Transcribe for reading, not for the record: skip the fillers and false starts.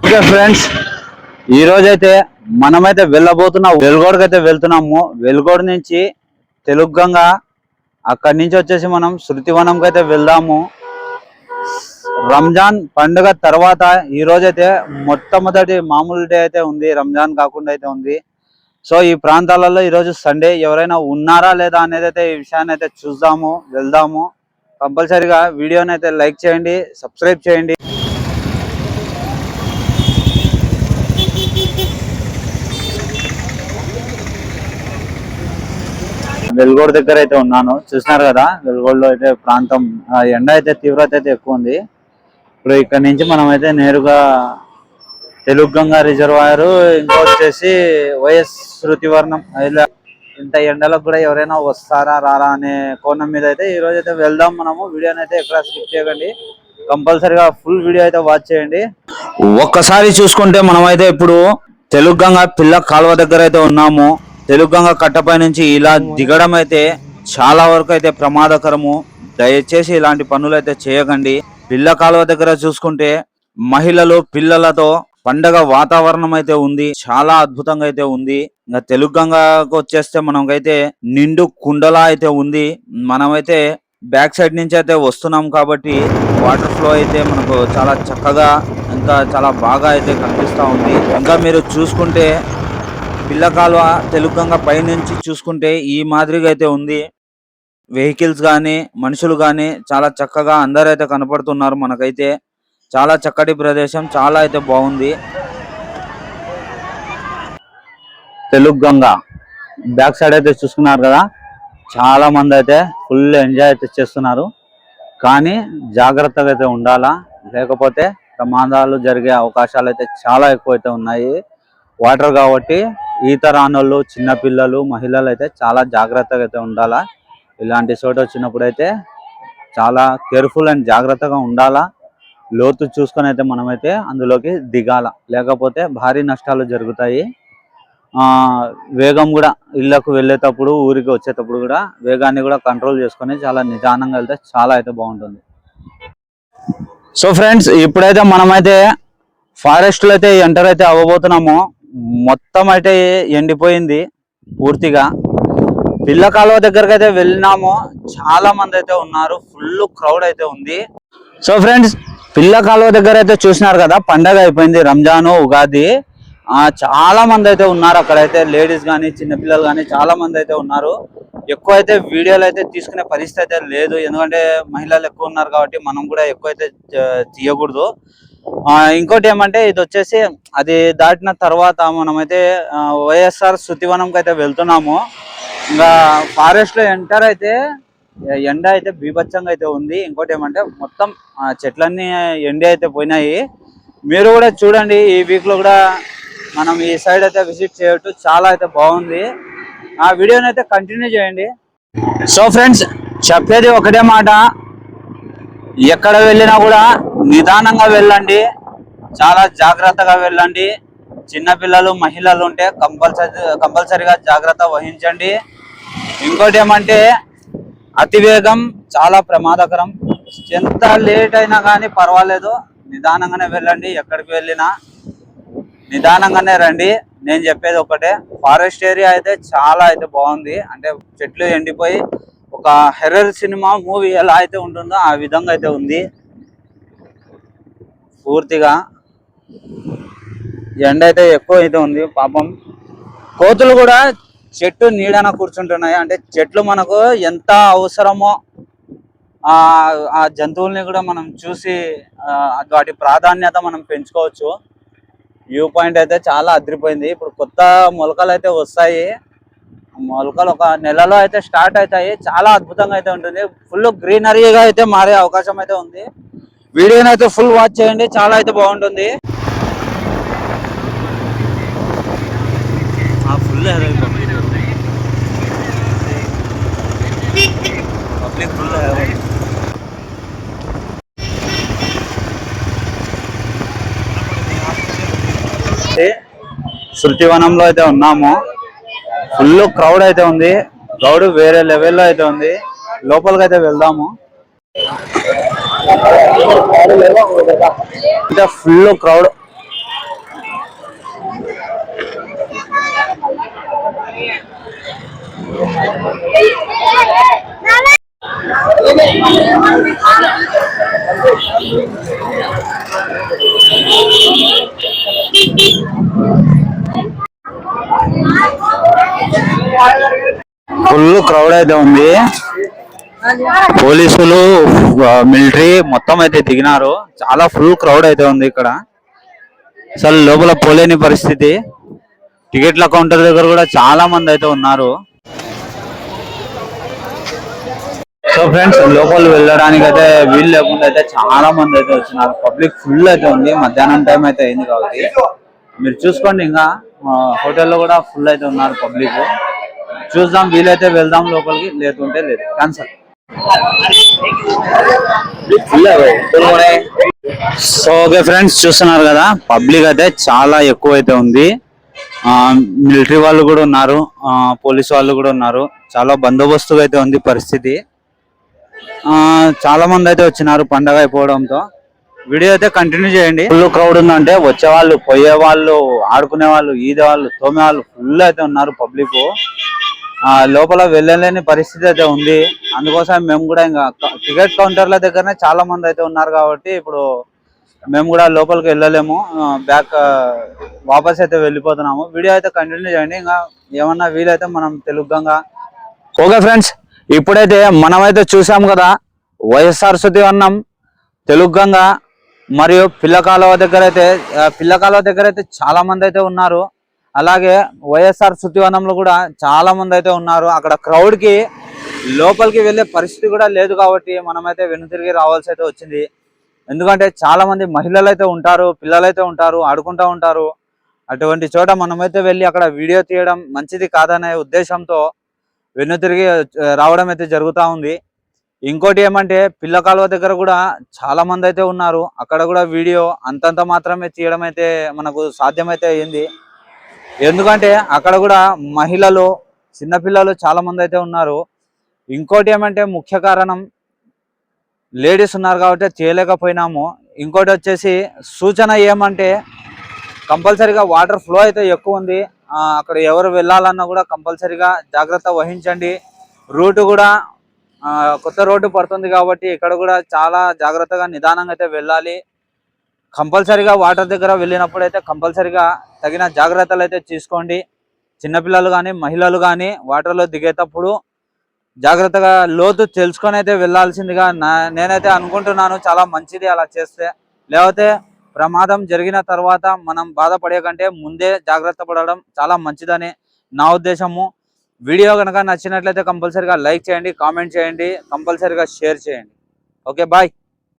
Okay friends, ఈ రోజైతే మనమైతే వెళ్ళబోతున్నాం వెలుగోడుకి అయితే వెళ్తున్నాము. వెలుగోడు నుంచి తెలుగంగా, అక్కడి నుంచి వచ్చేసి మనం శృతివనంకి అయితే వెళ్దాము. రంజాన్ పండుగ తర్వాత ఈ రోజైతే మొట్టమొదటి మామూలు డే అయితే ఉంది, రంజాన్ కాకుండా అయితే ఉంది. సో ఈ ప్రాంతాలలో ఈరోజు సండే, ఎవరైనా ఉన్నారా లేదా అనేది అయితే ఈ విషయాన్ని అయితే చూద్దాము, వెళ్దాము. కంపల్సరీగా వీడియోని అయితే లైక్ చేయండి, సబ్స్క్రైబ్ చేయండి. వెలుగోడు దగ్గర అయితే ఉన్నాను, చూసినారు కదా. వెలుగోడులో అయితే ప్రాంతం ఎండ అయితే తీవ్రత అయితే ఎక్కువ ఉంది. ఇప్పుడు ఇక్కడ నుంచి మనం అయితే నేరుగా తెలుగంగా రిజర్వాయర్, ఇంకా వచ్చేసి వైఎస్ శృతివర్ణం, ఇలా ఇంత ఎండలకు కూడా ఎవరైనా వస్తారా రారా అనే కోణం మీద అయితే ఈ రోజు అయితే వెళ్దాం మనము. వీడియోని అయితే ఎక్కడ స్కిప్ చేయకండి, కంపల్సరీగా ఫుల్ వీడియో అయితే వాచ్ చేయండి. ఒక్కసారి చూసుకుంటే మనమైతే ఇప్పుడు తెలుగంగా పిల్ల కాలువ దగ్గర అయితే ఉన్నాము. తెలుగంగా కట్టపై నుంచి ఇలా దిగడం అయితే చాలా వరకు అయితే ప్రమాదకరము. దయచేసి ఇలాంటి పనులు అయితే చేయకండి. పిల్ల కాలువ దగ్గర చూసుకుంటే మహిళలు పిల్లలతో పండగ వాతావరణం అయితే ఉంది, చాలా అద్భుతంగా అయితే ఉంది. ఇంకా తెలుగంగాకు వచ్చేస్తే మనకైతే నిండు కుండలా అయితే ఉంది. మనమైతే బ్యాక్ సైడ్ నుంచి అయితే వస్తున్నాం కాబట్టి వాటర్ ఫ్లో అయితే మనకు చాలా చక్కగా, ఇంకా చాలా బాగా అయితే కనిపిస్తూ ఉంది. ఇంకా మీరు చూసుకుంటే పిల్ల కాలువ తెలుగంగా పైనుంచి చూసుకుంటే ఈ మాదిరిగా అయితే ఉంది. వెహికల్స్ కానీ మనుషులు కానీ చాలా చక్కగా అందరైతే కనపడుతున్నారు. మనకైతే చాలా చక్కటి ప్రదేశం, చాలా అయితే బాగుంది. తెలుగంగా బ్యాక్ సైడ్ అయితే చూసుకున్నారు కదా, చాలా మంది అయితే ఫుల్ ఎంజాయ్ అయితే చేస్తున్నారు. కానీ జాగ్రత్తగా అయితే ఉండాలా, లేకపోతే ప్రమాదాలు జరిగే అవకాశాలు అయితే చాలా ఎక్కువ అయితే ఉన్నాయి. వాటర్ కాబట్టి ఈత రానోళ్ళు, చిన్నపిల్లలు, మహిళలు అయితే చాలా జాగ్రత్తగా అయితే ఉండాలా. ఇలాంటి చోట వచ్చినప్పుడు అయితే చాలా కేర్ఫుల్ అండ్ జాగ్రత్తగా ఉండాలా. లోతు చూసుకొని అయితే మనమైతే అందులోకి దిగాల, లేకపోతే భారీ నష్టాలు జరుగుతాయి. వేగం కూడా ఇళ్లకు వెళ్ళేటప్పుడు, ఊరికి వచ్చేటప్పుడు కూడా వేగాన్ని కూడా కంట్రోల్ చేసుకొని చాలా నిదానంగా వెళ్తే చాలా అయితే బాగుంటుంది. సో ఫ్రెండ్స్, ఇప్పుడైతే మనమైతే ఫారెస్ట్లో అయితే ఎంటర్ అయితే అవ్వబోతున్నాము. మొత్తం అయితే ఎండిపోయింది పూర్తిగా. పిల్ల కాలువ దగ్గరకు అయితే వెళ్ళినాము, చాలా మంది అయితే ఉన్నారు, ఫుల్ క్రౌడ్ అయితే ఉంది. సో ఫ్రెండ్స్, పిల్ల కాలువ దగ్గర అయితే చూసినారు కదా, పండగ అయిపోయింది, రంజాను, ఉగాది. చాలా మంది అయితే ఉన్నారు అక్కడైతే, లేడీస్ కానీ చిన్నపిల్లలు కానీ చాలా మంది అయితే ఉన్నారు. ఎక్కువ అయితే వీడియోలు అయితే తీసుకునే పరిస్థితి అయితే లేదు, ఎందుకంటే మహిళలు ఎక్కువ ఉన్నారు కాబట్టి మనం కూడా ఎక్కువ అయితే తీయకూడదు. ఇంకోటి ఏమంటే, ఇది వచ్చేసి అది దాటిన తర్వాత మనమైతే వైఎస్ఆర్ శృతివనంకి అయితే వెళ్తున్నాము. ఇంకా ఫారెస్ట్ లో ఎంటర్ అయితే ఎండ అయితే బీభత్సంగా అయితే ఉంది. ఇంకోటి ఏమంటే మొత్తం చెట్లన్నీ ఎండి అయితే పోయినాయి. మీరు కూడా చూడండి, ఈ వీక్ లో కూడా మనం ఈ సైడ్ అయితే విజిట్ చేయొచ్చు, చాలా అయితే బాగుంది. ఆ వీడియోని అయితే కంటిన్యూ చేయండి. సో ఫ్రెండ్స్, చెప్పేది ఒకటే మాట, ఎక్కడ వెళ్ళినా కూడా నిదానంగా వెళ్ళండి, చాలా జాగ్రత్తగా వెళ్ళండి. చిన్నపిల్లలు, మహిళలు ఉంటే కంపల్సరిగా జాగ్రత్త వహించండి. ఇంకోటి ఏమంటే, అతివేగం చాలా ప్రమాదకరం. ఎంత లేట్ అయినా కానీ పర్వాలేదు, నిదానంగానే వెళ్ళండి. ఎక్కడికి వెళ్ళినా నిదానంగానే రండి. నేను చెప్పేది ఒకటే, ఫారెస్ట్ ఏరియా అయితే చాలా అయితే బాగుంది. అంటే చెట్లు ఎండిపోయి ఒక హెర్రర్ సినిమా మూవీ ఎలా అయితే ఉంటుందో ఆ విధంగా అయితే ఉంది. పూర్తిగా ఎండ అయితే ఎక్కువ అయితే ఉంది. పాపం కోతులు కూడా చెట్టు నీడన కూర్చుంటున్నాయి. అంటే చెట్లు మనకు ఎంత అవసరమో ఆ జంతువుల్ని కూడా మనం చూసి వాటి ప్రాధాన్యత మనం పెంచుకోవచ్చు. వ్యూ పాయింట్ అయితే చాలా అదిరిపోయింది. ఇప్పుడు కొత్త మొలకలు అయితే వస్తాయి, మొలకలు ఒక నెలలో అయితే స్టార్ట్ అవుతాయి. చాలా అద్భుతంగా అయితే ఉంటుంది, ఫుల్ గ్రీనరీగా అయితే మారే అవకాశం అయితే ఉంది. వీడియోని అయితే ఫుల్ వాచ్ చేయండి, చాలా అయితే బాగుంటుంది. ఫుల్ పబ్లిక్ ఫుల్ శృతివనంలో అయితే ఉన్నాము. ఫుల్ క్రౌడ్ అయితే ఉంది. క్రౌడ్ వేరే లెవెల్లో అయితే ఉంది. లోపలికి అయితే వెళ్దాము. ఇంకా ఫుల్ క్రౌడ్. ఫుల్ క్రౌడ్ అయితే ఉంది. పోలీసులు, మిలిటరీ మొత్తం అయితే దిగినారు. చాలా ఫుల్ క్రౌడ్ అయితే ఉంది ఇక్కడ. అసలు లోపల పోలేని పరిస్థితి. టికెట్ల కౌంటర్ దగ్గర కూడా చాలా మంది అయితే ఉన్నారు. సో ఫ్రెండ్స్, లోపల వెళ్ళడానికి అయితే వీలు లేకుండా అయితే చాలా మంది అయితే వచ్చినారు. పబ్లిక్ ఫుల్ అయితే ఉంది. మధ్యాహ్నం టైం అయితే అయింది కాబట్టి మీరు చూసుకోండి. ఇంకా హోటల్లో కూడా ఫుల్ అయితే ఉన్నారు పబ్లిక్. చూద్దాం, వీలైతే వెళ్దాం లోపలికి, లేకుంటే లేదు, క్యాన్సల్. సో ఓకే ఫ్రెండ్స్, చూస్తున్నారు కదా, పబ్లిక్ అయితే చాలా ఎక్కువ అయితే ఉంది. మిలిటరీ వాళ్ళు కూడా ఉన్నారు, పోలీసు వాళ్ళు కూడా ఉన్నారు. చాలా బందోబస్తుగా అయితే ఉంది పరిస్థితి. చాలా మంది అయితే వచ్చినారు పండగ అయిపోవడంతో. వీడియో అయితే కంటిన్యూ చేయండి. ఫుల్ క్రౌడ్ ఉందంటే వచ్చే వాళ్ళు, పోయే వాళ్ళు, ఆడుకునే వాళ్ళు, ఈదే వాళ్ళు, తోమే వాళ్ళు ఫుల్ అయితే ఉన్నారు పబ్లిక్. లోపల వెళ్ళలేని పరిస్థితి అయితే ఉంది. అందుకోసం మేము కూడా ఇంకా టికెట్ కౌంటర్ల దగ్గరనే చాలా మంది అయితే ఉన్నారు కాబట్టి ఇప్పుడు మేము కూడా లోపలికి వెళ్ళలేము. బ్యాక్ వాపస్ అయితే వెళ్ళిపోతున్నాము. వీడియో అయితే కంటిన్యూ చేయండి. ఇంకా ఏమన్నా వీలైతే మనం తెలుగుగా. ఓకే ఫ్రెండ్స్, ఇప్పుడైతే మనమైతే చూసాం కదా, వైఎస్ఆర్ సుతివన్నం, తెలుగుగంగ మరియు పిల్లకాలువ దగ్గర అయితే చాలా మంది అయితే ఉన్నారు. అలాగే వైఎస్ఆర్ సుతివనంలో కూడా చాలా మంది అయితే ఉన్నారు. అక్కడ క్రౌడ్ కి లోపలికి వెళ్ళే పరిస్థితి కూడా లేదు కాబట్టి మనమైతే వెనుతిరిగి రావాల్సి అయితే వచ్చింది. ఎందుకంటే చాలా మంది మహిళలు అయితే ఉంటారు, పిల్లలు అయితే ఉంటారు, ఆడుకుంటూ ఉంటారు. అటువంటి చోట మనమైతే వెళ్ళి అక్కడ వీడియో తీయడం మంచిది కాదనే ఉద్దేశంతో వెనుతిరిగి రావడం అయితే జరుగుతూ ఉంది. ఇంకోటి ఏమంటే, పిల్ల కాలువ దగ్గర కూడా చాలా మంది అయితే ఉన్నారు. అక్కడ కూడా వీడియో అంతంత మాత్రమే తీయడం అయితే మనకు సాధ్యమైతే అయింది. ఎందుకంటే అక్కడ కూడా మహిళలు, చిన్నపిల్లలు చాలా మంది అయితే ఉన్నారు. ఇంకోటి ఏమంటే, ముఖ్య కారణం లేడీస్ ఉన్నారు కాబట్టి చేయలేకపోయినాము. ఇంకోటి వచ్చేసి సూచన ఏమంటే, కంపల్సరీగా వాటర్ ఫ్లో అయితే ఎక్కువ ఉంది. అక్కడ ఎవరు వెళ్ళాలన్నా కూడా కంపల్సరీగా జాగ్రత్త వహించండి. రూటు కూడా కొత్త రోడ్డు పడుతుంది కాబట్టి ఇక్కడ కూడా చాలా జాగ్రత్తగా నిదానంగా అయితే వెళ్ళాలి. కంపల్సరీగా వాటర్ దగ్గర వెళ్ళినప్పుడు అయితే కంపల్సరీగా తగిన జాగ్రత్తలు అయితే తీసుకోండి. చిన్నపిల్లలు కానీ మహిళలు కానీ వాటర్లో దిగేటప్పుడు జాగ్రత్తగా లోతు తెలుసుకొని అయితే వెళ్ళాల్సిందిగా నేనైతే అనుకుంటున్నాను. చాలా మంచిది అలా చేస్తే. లేకపోతే ప్రమాదం జరిగిన తర్వాత మనం బాధపడే కంటే ముందే జాగ్రత్త పడడం చాలా మంచిదని నా ఉద్దేశము. వీడియో కనుక నచ్చినట్లయితే కంపల్సరీగా లైక్ చేయండి, కామెంట్ చేయండి, కంపల్సరీగా షేర్ చేయండి. Okay, bye.